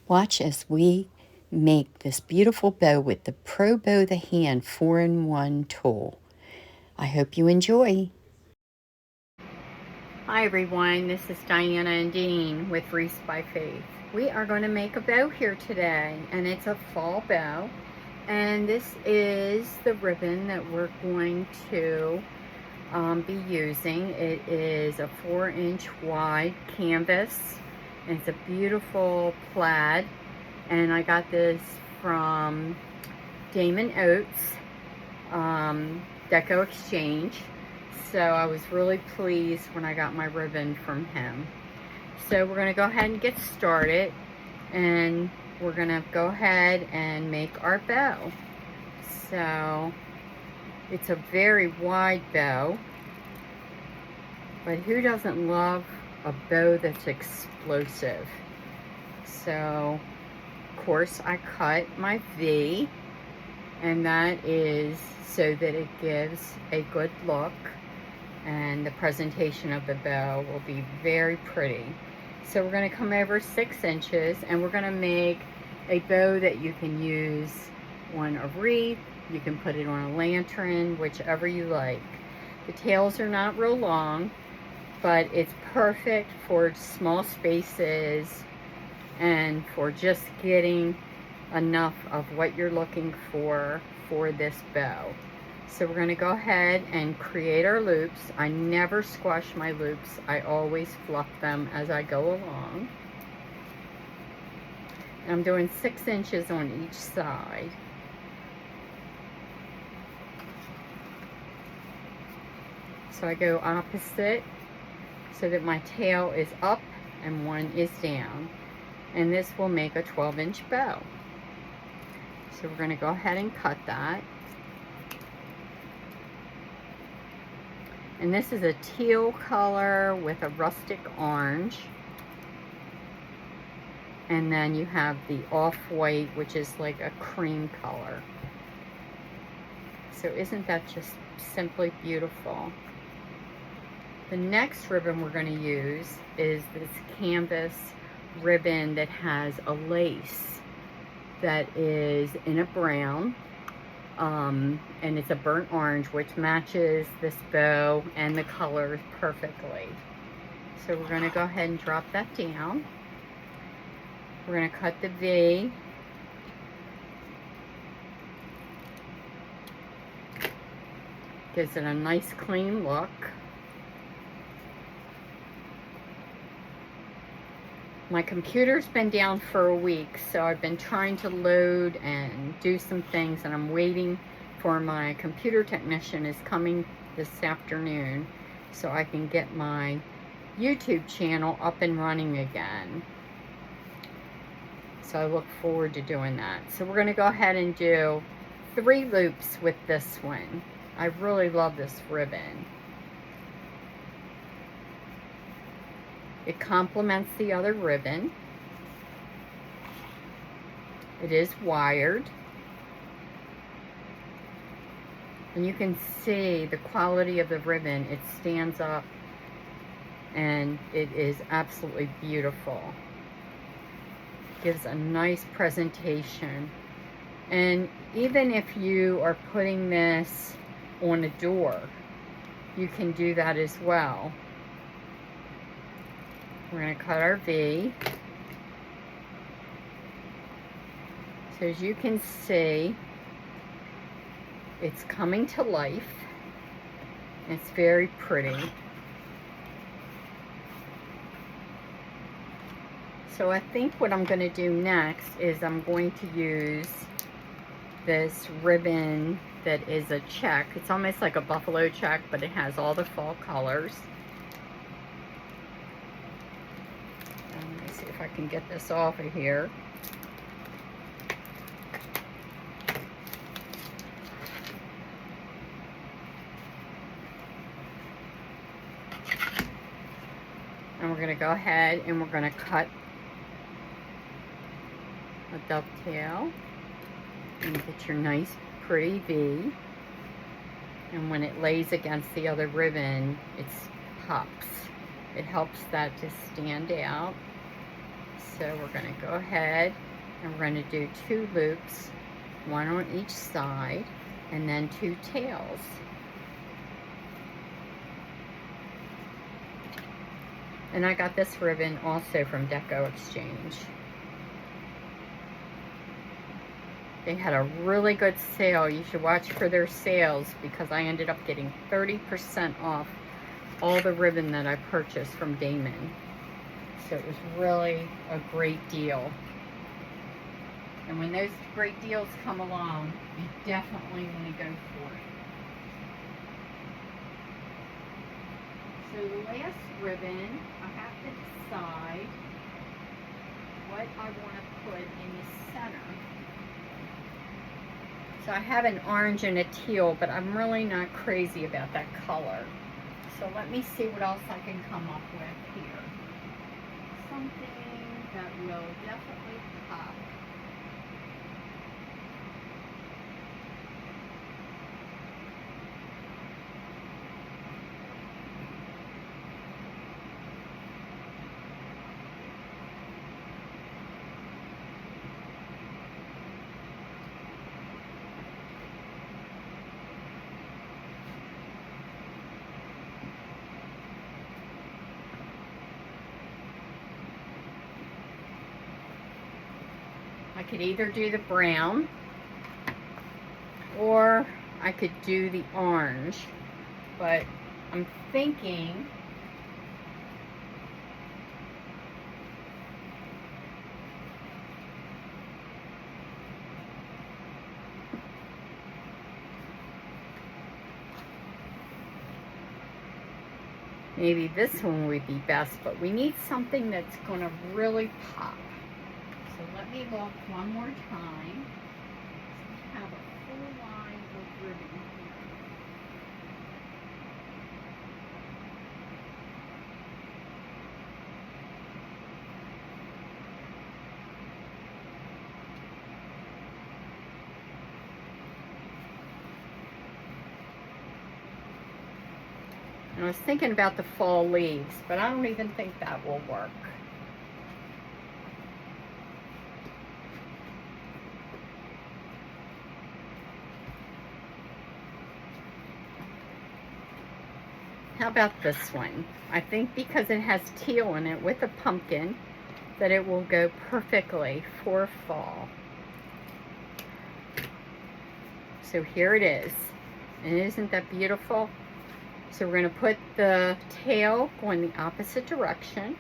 Watch as we make this beautiful bow with the Pro Bow the Hand 4-in-1 tool. I hope you enjoy. Hi everyone, this is Diana and Dean with Wreaths by Faith. We are going to make a bow here today, and it's a fall bow. And this is the ribbon that we're going to be using. It is a 4-inch wide canvas. It's a beautiful plaid, and I got this from Damon Oates Deco Exchange. So I was really pleased when I got my ribbon from him. So we're going to go ahead and get started, and we're going to go ahead and make our bow. So it's a very wide bow, but who doesn't love a bow that's explosive? So of course I cut my V, and that is so that it gives a good look, and the presentation of the bow will be very pretty. So we're going to come over 6 inches, and we're going to make a bow that you can use on a wreath. You can put it on a lantern, whichever you like. The tails are not real long, but it's perfect for small spaces and for just getting enough of what you're looking for this bow. So we're going to go ahead and create our loops. I never squash my loops. I always fluff them as I go along. And I'm doing 6 inches on each side. So I go opposite so that my tail is up and one is down. And this will make a 12-inch bow. So we're going to go ahead and cut that. And this is a teal color with a rustic orange. And then you have the off-white, which is like a cream color. So isn't that just simply beautiful? The next ribbon we're going to use is this canvas ribbon that has a lace that is in a brown, and it's a burnt orange, which matches this bow and the colors perfectly. So we're going to go ahead and drop that down. We're going to cut the V. Gives it a nice clean look. My computer's been down for a week, so I've been trying to load and do some things, and I'm waiting for my computer technician is coming this afternoon so I can get my YouTube channel up and running again. So I look forward to doing that. So we're going to go ahead and do 3 loops with this one. I really love this ribbon. It complements the other ribbon. It is wired. And you can see the quality of the ribbon. It stands up, and it is absolutely beautiful. Gives a nice presentation. And even if you are putting this on a door, you can do that as well. We're going to cut our V. So as you can see, it's coming to life. It's very pretty. So I think what I'm going to do next is I'm going to use this ribbon that is a check. It's almost like a buffalo check, but it has all the fall colors. Let me see if I can get this off of here. And we're going to go ahead and we're going to cut a dovetail and get your nice pretty V. And when it lays against the other ribbon, it pops. It helps that to stand out. So we're going to go ahead and we're going to do 2 loops, 1 on each side, and then 2 tails. And I got this ribbon also from Deco Exchange. They had a really good sale. You should watch for their sales because I ended up getting 30% off all the ribbon that I purchased from Damon. So it was really a great deal. And when those great deals come along, you definitely want to go for it. So the last ribbon, I have to decide what I want to put in the center. So I have an orange and a teal, but I'm really not crazy about that color. So let me see what else I can come up with here. Something that will definitely pop. I could either do the brown or I could do the orange, but I'm thinking maybe this one would be best, but we need something that's going to really pop. So let me look one more time. So we have a full line of ribbon here. And I was thinking about the fall leaves, but I don't even think that will work. How about this one? I think because it has teal in it with a pumpkin, that it will go perfectly for fall. So here it is. And isn't that beautiful? So we're going to put the tail going the opposite direction.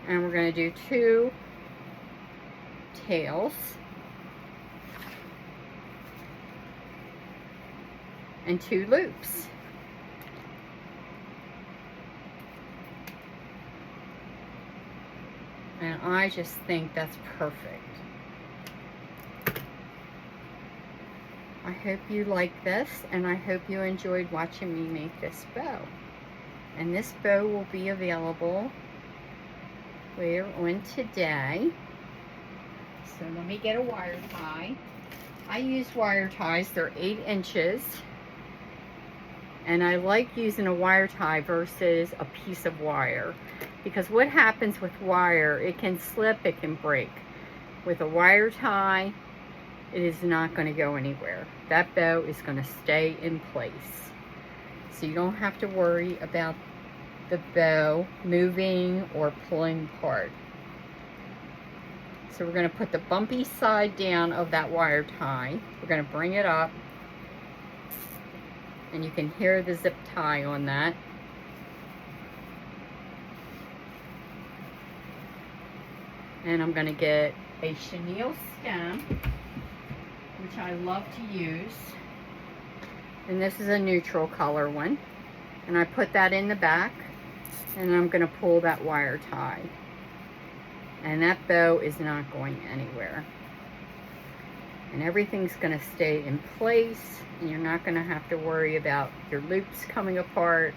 And we're going to do 2 tails. And 2 loops. And I just think that's perfect. I hope you like this, and I hope you enjoyed watching me make this bow. And this bow will be available later on today. So let me get a wire tie. I use wire ties, they're 8 inches. And I like using a wire tie versus a piece of wire. Because what happens with wire, it can slip, it can break. With a wire tie, it is not going to go anywhere. That bow is going to stay in place. So you don't have to worry about the bow moving or pulling apart. So we're going to put the bumpy side down of that wire tie. We're going to bring it up. And you can hear the zip tie on that. And I'm going to get a chenille stem, which I love to use. And this is a neutral color one. And I put that in the back. And I'm going to pull that wire tie. And that bow is not going anywhere. And everything's going to stay in place. And you're not going to have to worry about your loops coming apart.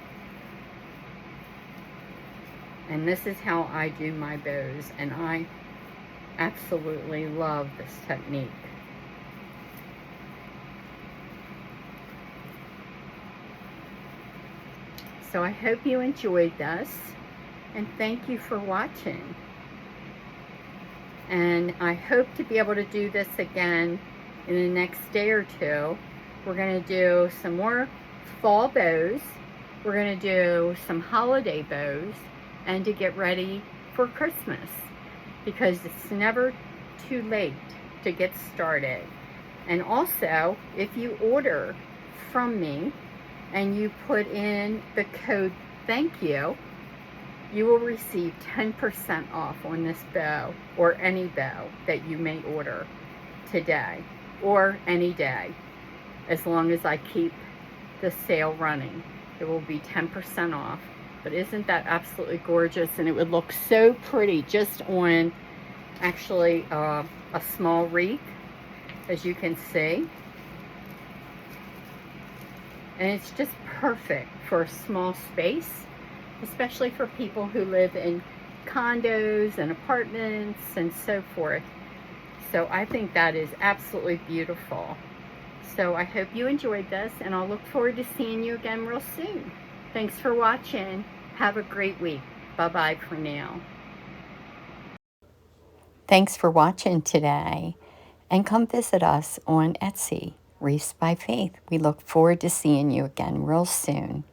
And this is how I do my bows. And I absolutely love this technique. So I hope you enjoyed this. and thank you for watching. And I hope to be able to do this again in the next day or two. We're going to do some more fall bows. We're going to do some holiday bows, and to get ready for Christmas, because it's never too late to get started. And also, if you order from me and you put in the code thank you, you will receive 10% off on this bow, or any bow that you may order today or any day, as long as I keep the sale running. It will be 10% off. But isn't that absolutely gorgeous? And it would look so pretty just on actually a small wreath, as you can see. And it's just perfect for a small space, especially for people who live in condos and apartments and so forth. So I think that is absolutely beautiful. So I hope you enjoyed this, and I'll look forward to seeing you again real soon. Thanks for watching. Have a great week. Bye-bye for now. Thanks for watching today, and come visit us on Etsy, Wreaths by Faith. We look forward to seeing you again real soon.